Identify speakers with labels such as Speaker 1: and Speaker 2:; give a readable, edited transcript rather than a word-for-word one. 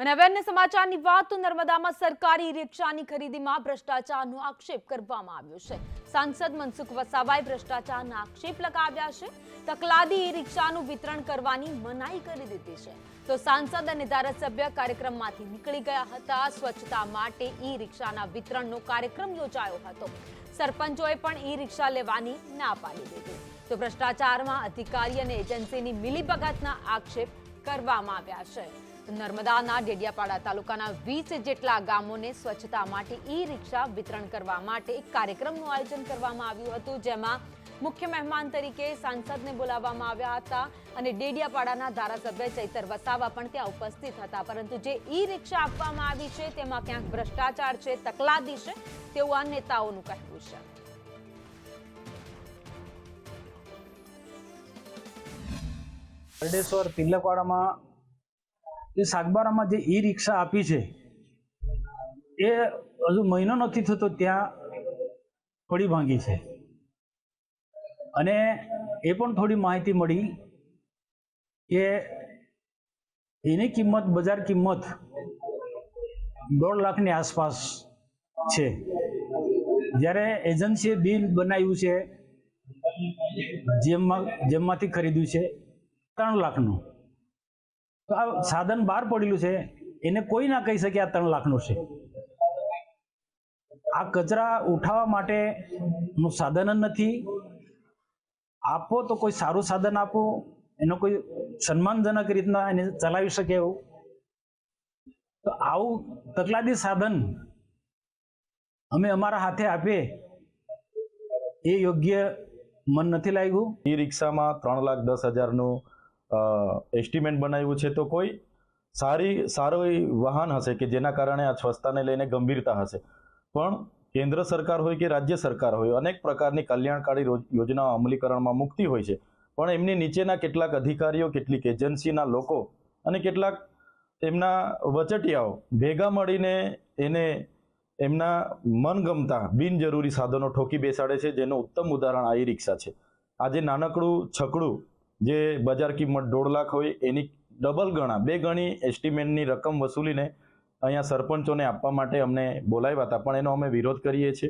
Speaker 1: અને હવે અન્ય સમાચારની વાત તો નર્મદામાં સરકારી રિક્ષાની ખરીદીમાં ભ્રષ્ટાચારનો આક્ષેપ કરવામાં આવ્યો છે। સાંસદ મનસુખ વસાવાએ ભ્રષ્ટાચારના આક્ષેપ લગાવ્યા છે। તકલાદી રિક્ષાનું વિતરણ કરવાની મનાઈ કરી દીધી છે। તો સાંસદ અને ધારાસભ્ય કાર્યક્રમમાંથી નીકળી ગયા હતા। સ્વચ્છતા માટે ઈ રિક્ષાના વિતરણનો કાર્યક્રમ યોજાયો હતો। સરપંચોએ પણ ઈ રિક્ષા લેવાની ના પાડી દીધી। તો ભ્રષ્ટાચારમાં અધિકારી અને એજન્સીની મિલીભગતના આક્ષેપ કરવામાં આવ્યા છે। નર્મદાના ડેડિયાપાડા તાલુકાના 20 જેટલા ગામોને સ્વચ્છતા માટે ઈ રિક્ષા વિતરણ કરવા માટે એક કાર્યક્રમનું આયોજન કરવામાં આવ્યું હતું, જેમાં મુખ્ય મહેમાન તરીકે સાંસદને બોલાવવામાં આવ્યા હતા અને ડેડિયાપાડાના ધારાસભ્ય ચૈતર વસાવા પણ ત્યાં ઉપસ્થિત હતા। પરંતુ જે ઈ રિક્ષા આપવામાં આવી છે તેમાં ક્યાંક ભ્રષ્ટાચાર છે, તકલાદી છે તેવું આ નેતાઓનું કહેવું છે।
Speaker 2: હરડેશ્વર તિલકવાડામાં જે સાગબારામાં જે ઈ રિક્ષા આપી છે એ હજુ મહિનો નથી થતો ત્યાં થોડી ભાંગી છે અને એ પણ થોડી માહિતી મળી કે એની કિંમત બજાર કિંમત 1.5 લાખની આસપાસ છે, જ્યારે એજન્સીએ બિલ બનાવ્યું છે જેમમાંથી ખરીદ્યું છે 3 લાખનું। તો આ સાધન બહાર પડેલું છે, એને કોઈ ના કહી શકે આ 3 લાખનું છે। આ કચરા ઉઠાવવા માટેનું સાધન જ નથી। આપો તો કોઈ સારું સાધન આપો, એનો કોઈ સન્માનજનક રીતના એને ચલાવી શકે એવું। તો આવું તકલાદી સાધન અમે અમારા હાથે આપીએ એ યોગ્ય મન નથી લાગ્યું।
Speaker 3: ઈ રિક્ષામાં 3,10,000નું એસ્ટિમેટ બનાવ્યું છે, તો કોઈ સારું વાહન હશે કે જેના કારણે આ સ્વચ્છતાને લઈને ગંભીરતા હશે। પણ કેન્દ્ર સરકાર હોય કે રાજ્ય સરકાર હોય, અનેક પ્રકારની કલ્યાણકારી યોજનાઓ અમલીકરણમાં મૂકતી હોય છે, પણ એમની નીચેના કેટલાક અધિકારીઓ, કેટલીક એજન્સીના લોકો અને કેટલાક એમના વચટિયાઓ ભેગા મળીને એને એમના મનગમતા બિનજરૂરી સાધનો ઠોકી બેસાડે છે, જેનું ઉત્તમ ઉદાહરણ આ ઈ રિક્ષા છે। આજે નાનકડું છકડું જે બજાર કિંમત 1.5 લાખ હોય એની ડબલ ગણા 2 ગણી એસ્ટિમેટની રકમ વસૂલીને અહીંયા સરપંચોને આપવા માટે અમને બોલાવ્યા હતા, પણ એનો અમે વિરોધ કરીએ છીએ।